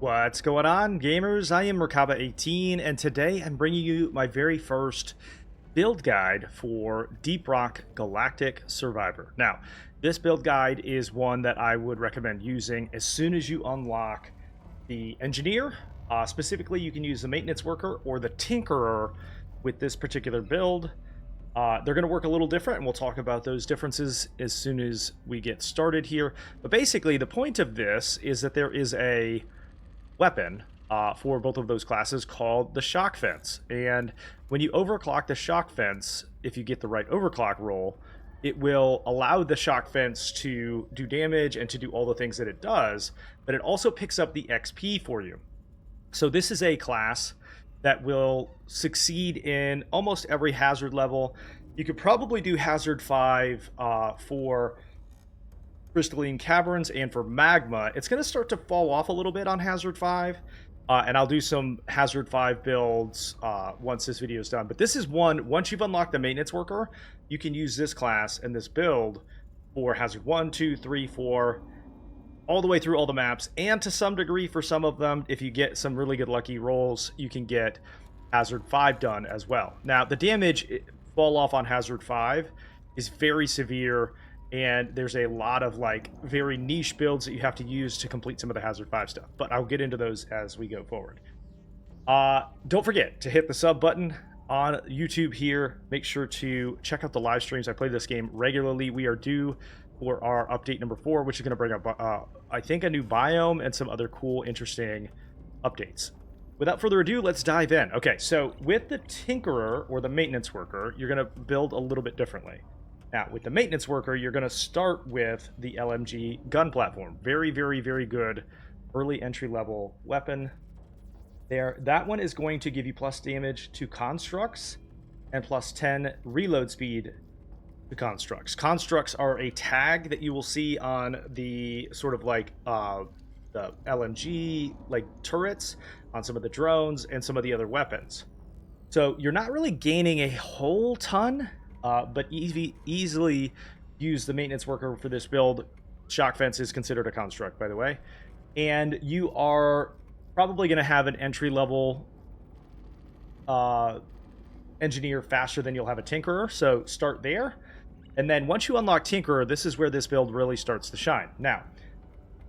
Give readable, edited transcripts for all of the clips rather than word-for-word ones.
What's going on, gamers? I am Merkaba18, and today I'm bringing you my very first build guide for Deep Rock Galactic Survivor. Now, this build guide is one that I would recommend using as soon as you unlock the Engineer. Specifically, you can use the Maintenance Worker or the Tinkerer with this particular build. They're going to work a little different, and we'll talk about those differences as soon as we get started here. But basically, the point of this is that there is a weapon for both of those classes called the shock fence, and when you overclock the shock fence, if you get the right overclock roll, it will allow the shock fence to do damage and to do all the things that it does, but it also picks up the XP for you. So this is a class that will succeed in almost every hazard level. You could probably do hazard 5 for crystalline caverns, and for magma it's going to start to fall off a little bit on hazard 5, and I'll do some hazard 5 builds once this video is done. But this is once you've unlocked the maintenance worker, you can use this class and this build for hazard 1, 2, 3, 4, all the way through all the maps, and to some degree for some of them, if you get some really good lucky rolls, you can get hazard 5 done as well. Now, the damage fall off on hazard 5 is very severe, and there's a lot of very niche builds that you have to use to complete some of the hazard 5 stuff, but I'll get into those as we go forward. Don't forget to hit the sub button on YouTube here. Make sure to check out the live streams. I play this game regularly. We are due for our update number 4, which is going to bring up I think a new biome and some other cool, interesting updates. Without further ado, let's dive in. Okay, so with the Tinkerer or the Maintenance Worker, you're going to build a little bit differently. Now, with the Maintenance Worker, you're going to start with the LMG gun platform. Very, very, very good early entry-level weapon there. That one is going to give you plus damage to constructs and plus 10 reload speed to constructs. Constructs are a tag that you will see on the sort of the LMG turrets, on some of the drones, and some of the other weapons. So you're not really gaining a whole ton, but easily use the Maintenance Worker for this build. Shock fence is considered a construct, by the way, and you are probably going to have an entry-level engineer faster than you'll have a Tinkerer, so start there. And then once you unlock Tinkerer, this is where this build really starts to shine. Now,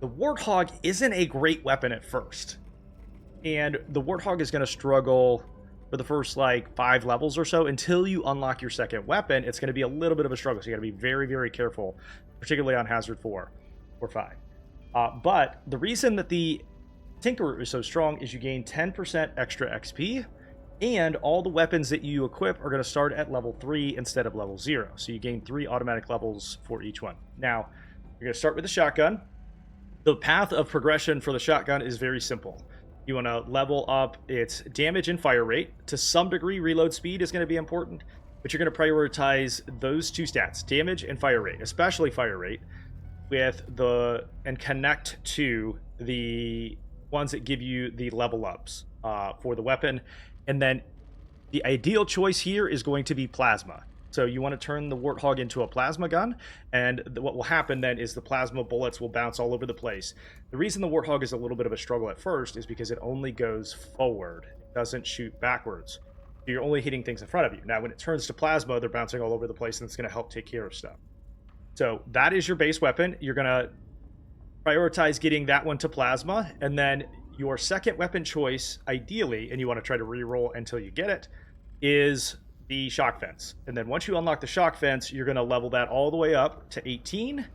the Warthog isn't a great weapon at first, and the Warthog is going to struggle for the first 5 levels or so until you unlock your second weapon. It's going to be a little bit of a struggle, so you got to be very, very careful, particularly on hazard 4 or 5. But the reason that the Tinkerer is so strong is you gain 10% extra XP, and all the weapons that you equip are going to start at level 3 instead of level 0. So you gain 3 automatic levels for each one. Now, you're going to start with the shotgun. The path of progression for the shotgun is very simple. You want to level up its damage and fire rate. To some degree, reload speed is going to be important, but you're going to prioritize those two stats, damage and fire rate, especially fire rate, and connect to the ones that give you the level ups for the weapon. And then the ideal choice here is going to be plasma. So you want to turn the Warthog into a plasma gun, and what will happen then is the plasma bullets will bounce all over the place. The reason the Warthog is a little bit of a struggle at first is because it only goes forward. It doesn't shoot backwards. So you're only hitting things in front of you. Now, when it turns to plasma, they're bouncing all over the place, and it's going to help take care of stuff. So that is your base weapon. You're going to prioritize getting that one to plasma, and then your second weapon choice, ideally, and you want to try to re-roll until you get it, is the shock fence. And then once you unlock the shock fence, you're going to level that all the way up to 18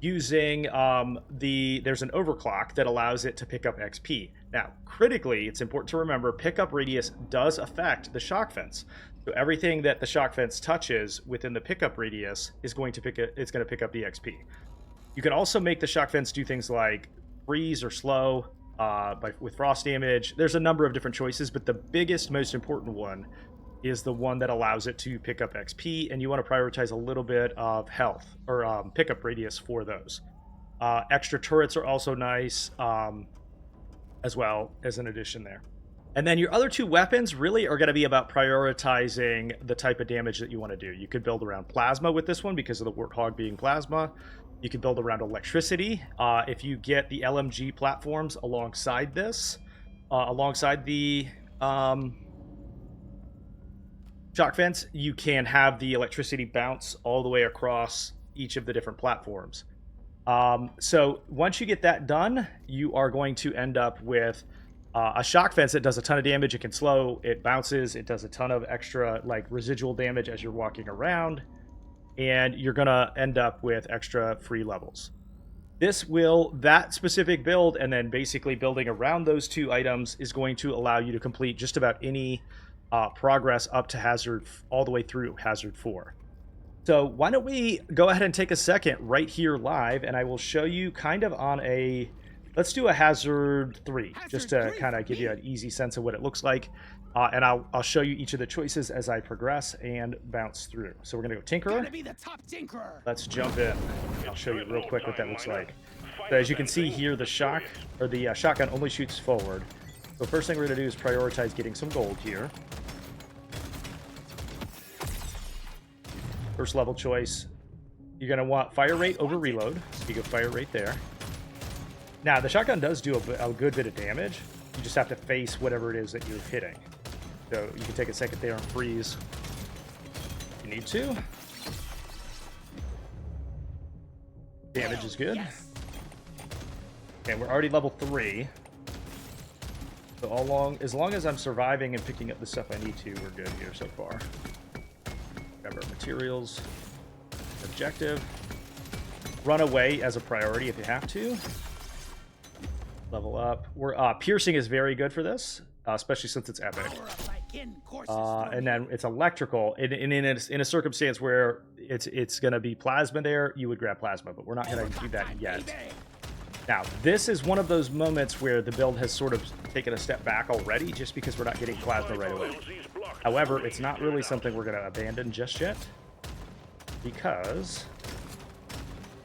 using there's an overclock that allows it to pick up XP. Now, critically, it's important to remember pickup radius does affect the shock fence. So everything that the shock fence touches within the pickup radius is going to pick up the XP. You can also make the shock fence do things like freeze or slow with frost damage. There's a number of different choices, but the biggest, most important one is the one that allows it to pick up XP, and you want to prioritize a little bit of health or pickup radius for those. Extra turrets are also nice as well as an addition there. And then your other two weapons really are going to be about prioritizing the type of damage that you want to do. You could build around plasma with this one because of the Warthog being plasma, You can build around electricity. If you get the LMG platforms alongside this, alongside the shock fence, you can have the electricity bounce all the way across each of the different platforms. So once you get that done, you are going to end up with a shock fence that does a ton of damage. It can slow, it bounces, it does a ton of extra like residual damage as you're walking around, and you're gonna end up with extra free levels. That specific build, and then basically building around those two items, is going to allow you to complete just about any progress up to hazard, all the way through hazard 4. So why don't we go ahead and take a second right here live, and I will show you kind of on a, let's do a hazard 3, just to kind of give you an easy sense of what it looks like. And I'll show you each of the choices as I progress and bounce through. So we're gonna go Tinkerer. Let's jump in. I'll show you real quick what that looks like. So as you can see here, the shotgun only shoots forward. So first thing we're gonna do is prioritize getting some gold here. First level choice, you're going to want fire rate over reload. So you go fire rate there. Now, the shotgun does do a good bit of damage. You just have to face whatever it is that you're hitting. So you can take a second there and freeze if you need to. Damage is good. And we're already level 3. So as long as I'm surviving and picking up the stuff I need to, we're good here so far. Grab our materials. Objective. Run away as a priority if you have to. Level up. Piercing is very good for this, especially since it's epic. And then it's electrical. In a circumstance where it's going to be plasma there, you would grab plasma, but we're not going to do that yet. Now, this is one of those moments where the build has sort of taken a step back already, just because we're not getting plasma right away. However, it's not really something we're going to abandon just yet, because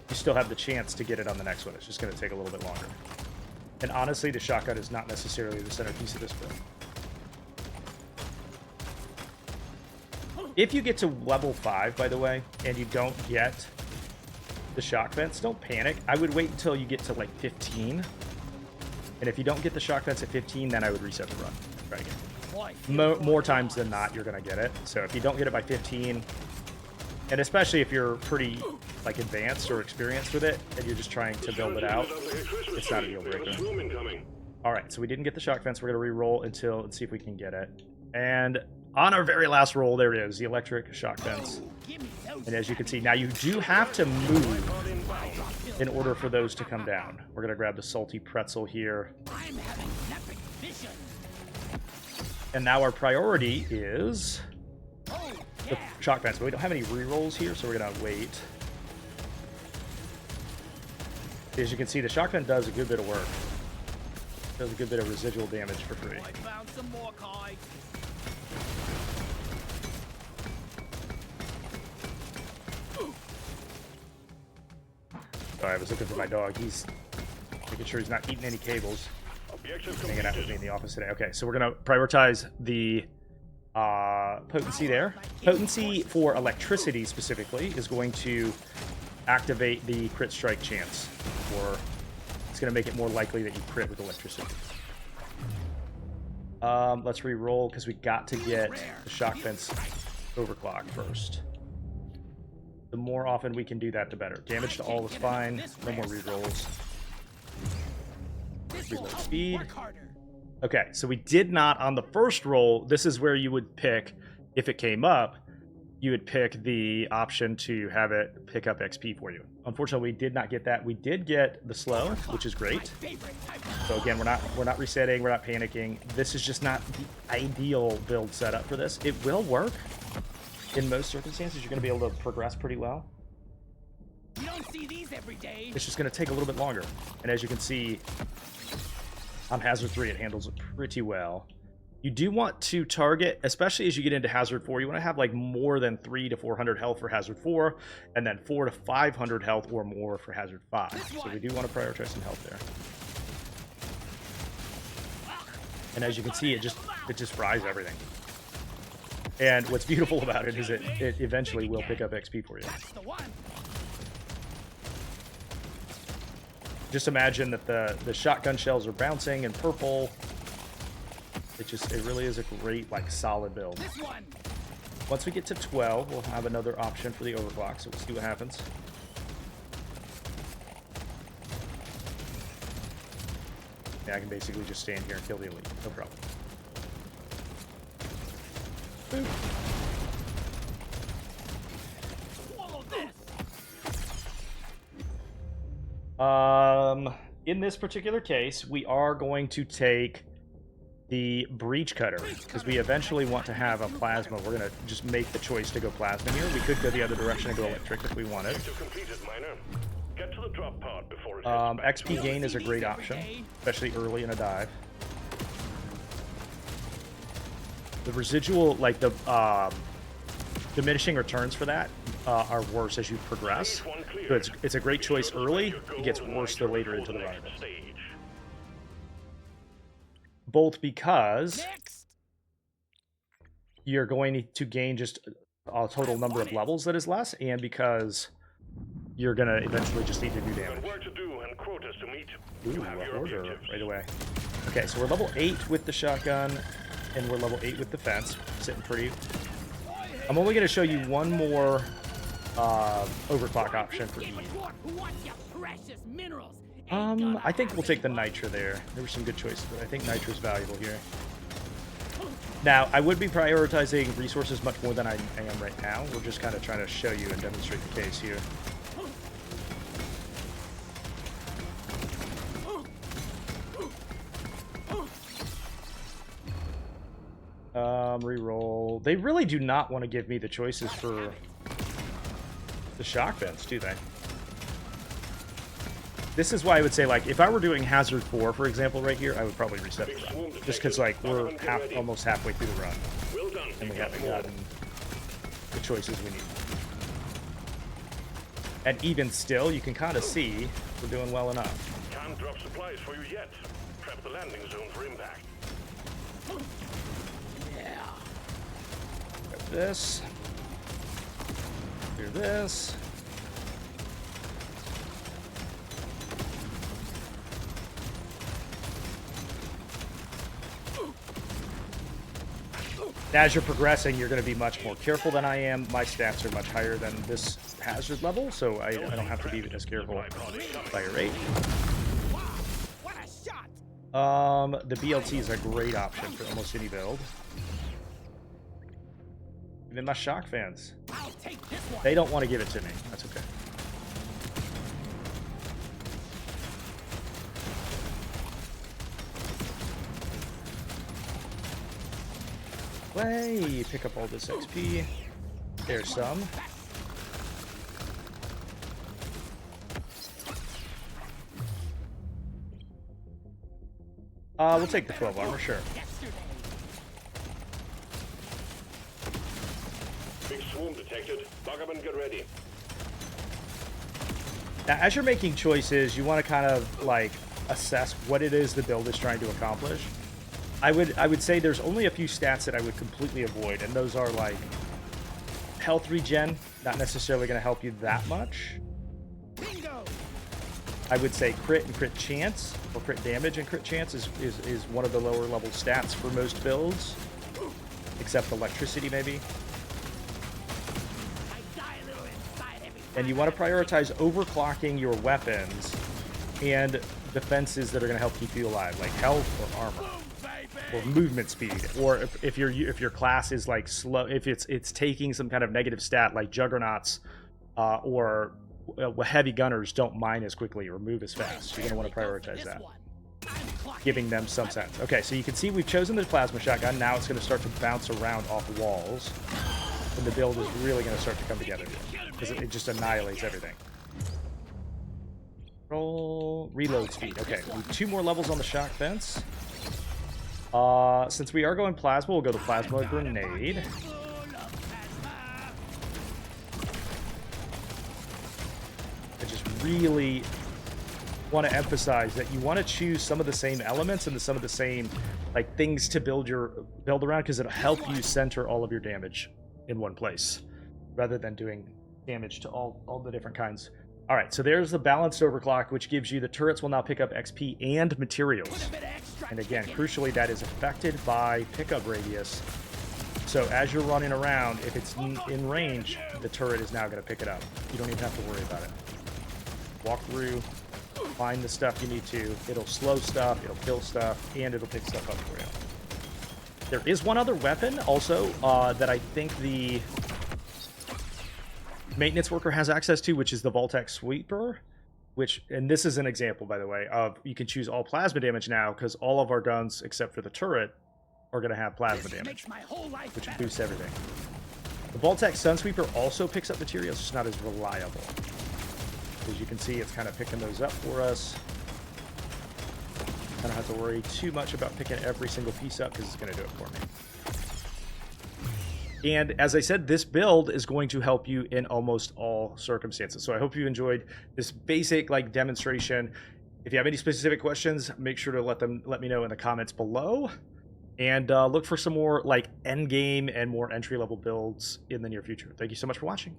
you still have the chance to get it on the next one. It's just going to take a little bit longer. And honestly, the shotgun is not necessarily the centerpiece of this build. If you get to level 5, by the way, and you don't get the shock fence, don't panic. I would wait until you get to like 15. And if you don't get the shock fence at 15, then I would reset the run. Try again. More times than not, you're going to get it. So if you don't get it by 15, and especially if you're pretty like advanced or experienced with it, and you're just trying to build it out, it's not a deal breaker. All right, so we didn't get the shock fence. We're going to re-roll and see if we can get it. And on our very last roll, there it is, the electric shock fence. And as you can see, now you do have to move in order for those to come down. We're going to grab the salty pretzel here. And now our priority is the shock fence, but we don't have any re-rolls here, so we're going to wait. As you can see, the shock fence does a good bit of work. Does a good bit of residual damage for free. Sorry, I was looking for my dog. He's making sure he's not eating any cables. He's hanging out with me in the office today. Okay, so we're going to prioritize the potency there. Potency for electricity specifically is going to activate the crit strike chance, or it's going to make it more likely that you crit with electricity. Let's re-roll because we got to get the shock fence overclock first. The more often we can do that, the better. Damage to all is fine. No more re-rolls. Reload speed. Okay, so we did not on the first roll. This is where you would pick, if it came up, you would pick the option to have it pick up XP for you. Unfortunately, we did not get that. We did get the slow, which is great. So again, we're not resetting, we're not panicking. This is just not the ideal build setup for this. It will work. In most circumstances, you're going to be able to progress pretty well. You don't see these every day. It's just going to take a little bit longer. And as you can see, on Hazard 3, it handles it pretty well. You do want to target, especially as you get into Hazard 4, you want to have like more than 300 to 400 health for Hazard 4, and then 400 to 500 health or more for Hazard 5. So we do want to prioritize some health there. And as you can see, it just fries everything. And what's beautiful about it is it eventually will pick up XP for you. just imagine that the shotgun shells are bouncing in purple. It really is a great, like, solid build. Once we get to 12, we'll have another option for the overclock, so we'll see what happens. Yeah, I can basically just stand here and kill the elite. No problem. In this particular case, we are going to take the breach cutter because we eventually want to have a plasma. We're going to just make the choice to go plasma here. We could go the other direction and go electric if we wanted. XP gain is a great option, especially early in a dive. The residual, like the diminishing returns for that are worse as you progress. So it's a great choice early. It gets worse the later into the run. Both because you're going to gain just a total number of levels that is less, and because you're going to eventually just need to do damage. Ooh, order right away. Okay, so we're level 8 with the shotgun, and we're level 8 with the fence. Sitting pretty. I'm only going to show you one more overclock option for Eve. I think we'll take the Nitra there. There were some good choices, but I think Nitra is valuable here. Now, I would be prioritizing resources much more than I am right now. We're just kind of trying to show you and demonstrate the case here. Reroll. They really do not want to give me the choices for the shock vents, do they? This is why I would say, like, if I were doing Hazard 4, for example, right here, I would probably reset the run. Just because, like, we're almost halfway through the run. And we haven't gotten the choices we need. And even still, you can kind of see we're doing well enough. Can't drop supplies for you yet. Prep the landing zone for impact. Grab this. Clear this. As you're progressing, you're going to be much more careful than I am. My stats are much higher than this hazard level, so I don't have to be as careful. Fire rate. The BLT is a great option for almost any build. Even my shock fans. They don't want to give it to me. That's okay. Play. Pick up all this XP. There's some. We'll take the 12 armor, sure. Big swarm detected. Buggerman, get ready. Now, as you're making choices, you want to kind of like assess what it is the build is trying to accomplish. I would say there's only a few stats that I would completely avoid, and those are like health regen, not necessarily going to help you that much. I would say crit and crit chance, or crit damage and crit chance is one of the lower level stats for most builds, except electricity maybe. And you want to prioritize overclocking your weapons and defenses that are going to help keep you alive, like health or armor. Or movement speed, or if your class is like slow, if it's taking some kind of negative stat like juggernauts or heavy gunners don't mine as quickly or move as fast. You're going to want to prioritize that, giving them some sense. Okay, so you can see we've chosen the plasma shotgun. Now it's going to start to bounce around off walls, and the build is really going to start to come together because it just annihilates everything. Roll reload speed. Okay, we have 2 more levels on the shock fence. Since we are going plasma, we'll go to plasma grenade. I just really want to emphasize that you want to choose some of the same elements and some of the same like things to build around, because it'll help you center all of your damage in one place rather than doing damage to all the different kinds. All right, so there's the balanced overclock, which gives you the turrets will now pick up XP and materials. And again, crucially, that is affected by pickup radius. So as you're running around, if it's in range, the turret is now going to pick it up. You don't even have to worry about it. Walk through, find the stuff you need to. It'll slow stuff, it'll kill stuff, and it'll pick stuff up for you. There is one other weapon also that I think the maintenance worker has access to, which is the Voltex Sweeper, which, and this is an example, by the way, of you can choose all plasma damage now because all of our guns, except for the turret, are going to have plasma damage, which boosts everything. The Voltex Sunsweeper also picks up materials, just not as reliable. As you can see, it's kind of picking those up for us. I don't have to worry too much about picking every single piece up because it's going to do it for me. And as I said, this build is going to help you in almost all circumstances. So I hope you enjoyed this basic demonstration. If you have any specific questions, make sure to let me know in the comments below. And look for some more end game and more entry level builds in the near future. Thank you so much for watching.